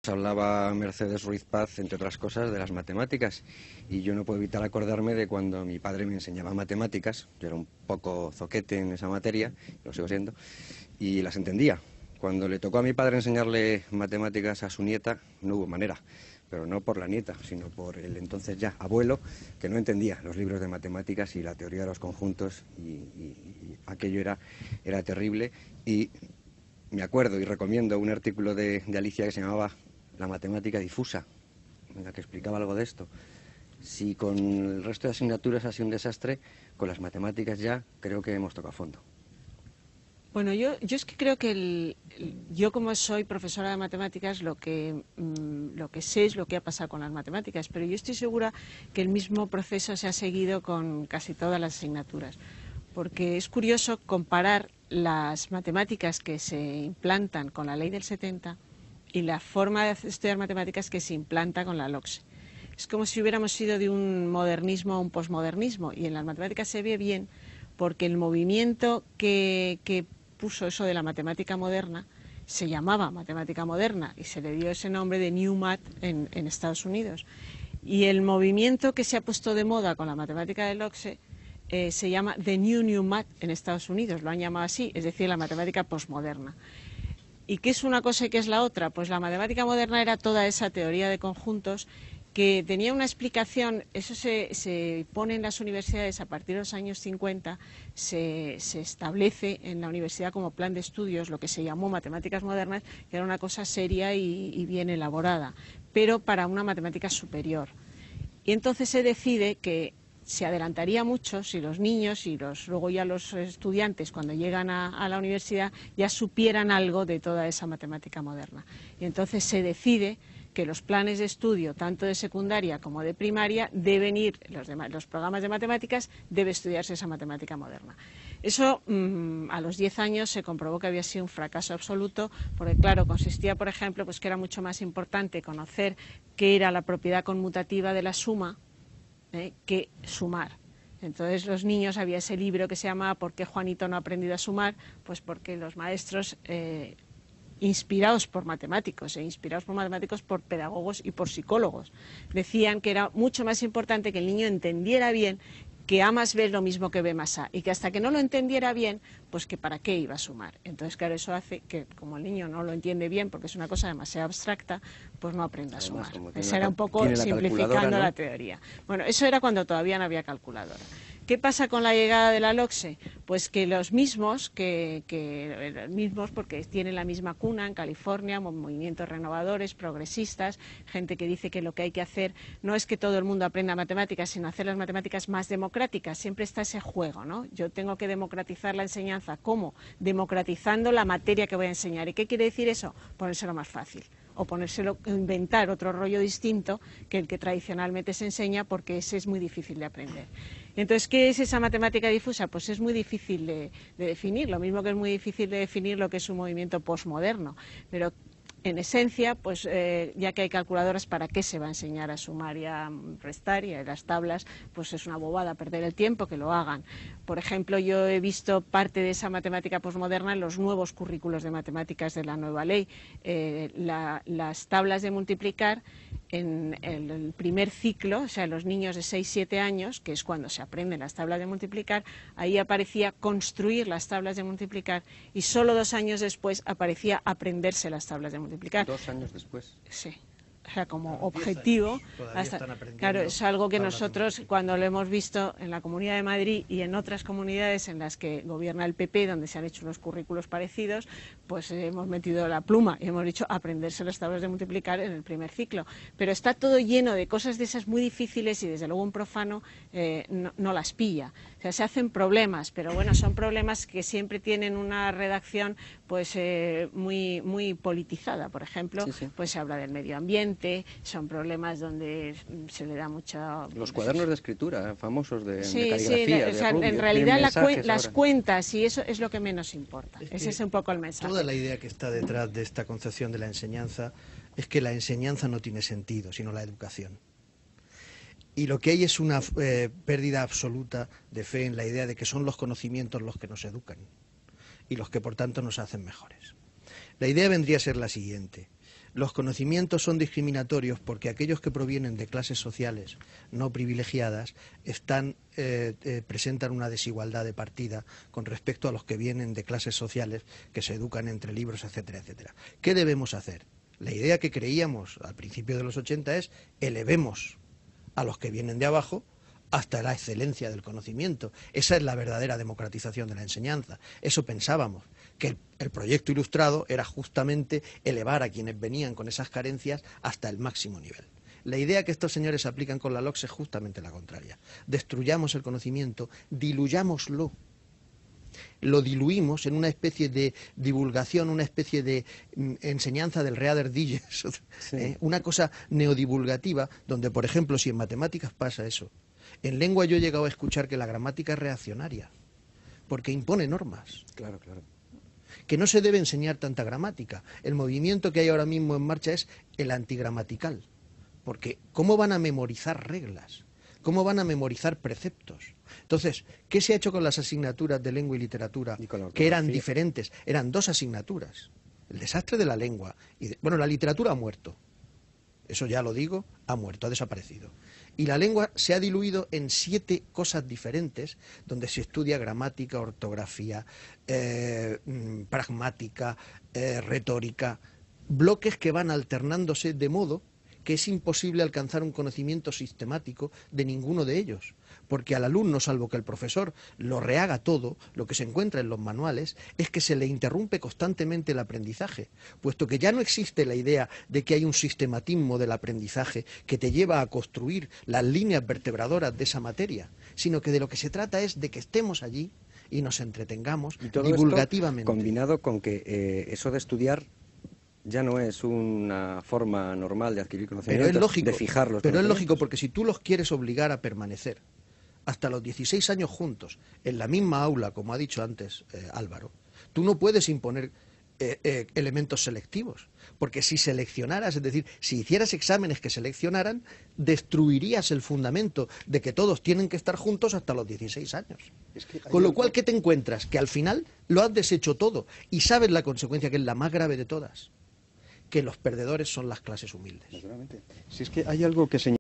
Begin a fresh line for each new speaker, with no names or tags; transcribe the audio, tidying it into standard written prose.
nos hablaba Mercedes Ruiz Paz, entre otras cosas, de las matemáticas. Y yo no puedo evitar acordarme de cuando mi padre me enseñaba matemáticas. Yo era un poco zoquete en esa materia, lo sigo siendo, y las entendía. Cuando le tocó a mi padre enseñarle matemáticas a su nieta, no hubo manera. Pero no por la nieta, sino por el entonces ya abuelo, que no entendía los libros de matemáticas y la teoría de los conjuntos, y aquello era terrible. Y me acuerdo y recomiendo un artículo de Alicia que se llamaba La matemática difusa, en la que explicaba algo de esto. Si con el resto de asignaturas ha sido un desastre, con las matemáticas ya creo que hemos tocado fondo.
Bueno, yo es que creo que yo como soy profesora de matemáticas lo que sé es lo que ha pasado con las matemáticas, pero yo estoy segura que el mismo proceso se ha seguido con casi todas las asignaturas, porque es curioso comparar las matemáticas que se implantan con la ley del 70 y la forma de estudiar matemáticas que se implanta con la LOCSE. Es como si hubiéramos ido de un modernismo a un posmodernismo, y en las matemáticas se ve bien porque el movimiento que puso eso de la matemática moderna se llamaba matemática moderna y se le dio ese nombre de New Math en Estados Unidos. Y el movimiento que se ha puesto de moda con la matemática del LOCSE se llama The New Math en Estados Unidos, lo han llamado así, es decir, la matemática posmoderna. ¿Y qué es una cosa y qué es la otra? Pues la matemática moderna era toda esa teoría de conjuntos que tenía una explicación. Eso se pone en las universidades a partir de los años 50, se establece en la universidad como plan de estudios lo que se llamó matemáticas modernas, que era una cosa seria y bien elaborada, pero para una matemática superior. Y entonces se decide que se adelantaría mucho si los niños y luego ya los estudiantes, cuando llegan a la universidad, ya supieran algo de toda esa matemática moderna. Y entonces se decide que los planes de estudio, tanto de secundaria como de primaria, deben ir, los programas de matemáticas, debe estudiarse esa matemática moderna. Eso a los 10 años se comprobó que había sido un fracaso absoluto, porque claro, consistía, por ejemplo, pues que era mucho más importante conocer qué era la propiedad conmutativa de la suma que sumar. Entonces los niños, había ese libro que se llama ¿Por qué Juanito no ha aprendido a sumar? Pues porque los maestros inspirados por matemáticos por pedagogos y por psicólogos, decían que era mucho más importante que el niño entendiera bien que A más B es lo mismo que B más A, y que hasta que no lo entendiera bien, pues que para qué iba a sumar. Entonces, claro, eso hace que, como el niño no lo entiende bien, porque es una cosa demasiado abstracta, pues no aprenda a sumar. Eso era un poco simplificando la teoría. Bueno, eso era cuando todavía no había calculadora. ¿Qué pasa con la llegada de la LOCSE? Pues que los mismos, porque tienen la misma cuna en California, movimientos renovadores, progresistas, gente que dice que lo que hay que hacer no es que todo el mundo aprenda matemáticas, sino hacer las matemáticas más democráticas. Siempre está ese juego, ¿no? Yo tengo que democratizar la enseñanza. ¿Cómo? Democratizando la materia que voy a enseñar. ¿Y qué quiere decir eso? Ponérselo más fácil, o inventar otro rollo distinto que el que tradicionalmente se enseña, porque ese es muy difícil de aprender. Entonces, ¿qué es esa matemática difusa? Pues es muy difícil de definir, lo mismo que es muy difícil de definir lo que es un movimiento posmoderno, pero en esencia, pues ya que hay calculadoras, ¿para qué se va a enseñar a sumar y a restar? Y a las tablas, pues es una bobada perder el tiempo, que lo hagan. Por ejemplo, yo he visto parte de esa matemática posmoderna en los nuevos currículos de matemáticas de la nueva ley. Las tablas de multiplicar en el primer ciclo, o sea, los niños de 6-7 años, que es cuando se aprenden las tablas de multiplicar, ahí aparecía construir las tablas de multiplicar, y solo 2 años después aparecía aprenderse las tablas de multiplicar.
2 años después.
Sí. O sea, como objetivo, claro, es algo que nosotros, cuando lo hemos visto en la Comunidad de Madrid y en otras comunidades en las que gobierna el PP, donde se han hecho unos currículos parecidos, pues hemos metido la pluma y hemos dicho aprenderse las tablas de multiplicar en el primer ciclo. Pero está todo lleno de cosas de esas muy difíciles, y desde luego un profano no las pilla. O sea, se hacen problemas, pero bueno, son problemas que siempre tienen una redacción pues muy politizada. Por ejemplo, pues se habla del medio ambiente. Son problemas donde se le da mucha...
Los cuadernos de escritura famosos de caligrafía.
Sí, o sea, en realidad las cuentas, y eso es lo que menos importa. Ese es un poco el mensaje.
Toda la idea que está detrás de esta concepción de la enseñanza es que la enseñanza no tiene sentido, sino la educación. Y lo que hay es una pérdida absoluta de fe en la idea de que son los conocimientos los que nos educan y los que por tanto nos hacen mejores. La idea vendría a ser la siguiente. los conocimientos son discriminatorios porque aquellos que provienen de clases sociales no privilegiadas presentan una desigualdad de partida con respecto a los que vienen de clases sociales que se educan entre libros, etcétera, etcétera. ¿Qué debemos hacer? La idea que creíamos al principio de los 80 es elevemos a los que vienen de abajo hasta la excelencia del conocimiento. Esa es la verdadera democratización de la enseñanza. Eso pensábamos, que el proyecto ilustrado era justamente elevar a quienes venían con esas carencias hasta el máximo nivel. La idea que estos señores aplican con la LOCSE es justamente la contraria. Destruyamos el conocimiento, diluyámoslo. Lo diluimos en una especie de divulgación, una especie de enseñanza del Reader Digest, una cosa neodivulgativa, donde, por ejemplo, si en matemáticas pasa eso, en lengua yo he llegado a escuchar que la gramática es reaccionaria, porque impone normas.
Claro, claro.
Que no se debe enseñar tanta gramática. El movimiento que hay ahora mismo en marcha es el antigramatical, porque ¿cómo van a memorizar reglas? ¿Cómo van a memorizar preceptos? Entonces, ¿qué se ha hecho con las asignaturas de lengua y literatura que eran diferentes? Eran 2 asignaturas. El desastre de la lengua. Bueno, la literatura ha muerto. Eso ya lo digo, ha muerto, ha desaparecido. Y la lengua se ha diluido en 7 cosas diferentes, donde se estudia gramática, ortografía, pragmática, retórica, bloques que van alternándose de modo que es imposible alcanzar un conocimiento sistemático de ninguno de ellos, porque al alumno, salvo que el profesor lo rehaga todo, lo que se encuentra en los manuales es que se le interrumpe constantemente el aprendizaje, puesto que ya no existe la idea de que hay un sistematismo del aprendizaje que te lleva a construir las líneas vertebradoras de esa materia, sino que de lo que se trata es de que estemos allí y nos entretengamos
y todo
divulgativamente.
Esto combinado con que eso de estudiar ya no es una forma normal de adquirir conocimientos,
pero es lógico,
de fijar los
pero es lógico, porque si tú los quieres obligar a permanecer hasta los 16 años juntos, en la misma aula, como ha dicho antes Álvaro, tú no puedes imponer elementos selectivos, porque si seleccionaras, es decir, si hicieras exámenes que seleccionaran, destruirías el fundamento de que todos tienen que estar juntos hasta los 16 años. Con lo cual, ¿qué te encuentras? Que al final lo has deshecho todo y sabes la consecuencia, que es la más grave de todas, que los perdedores son las clases humildes.
Si es que hay algo que señala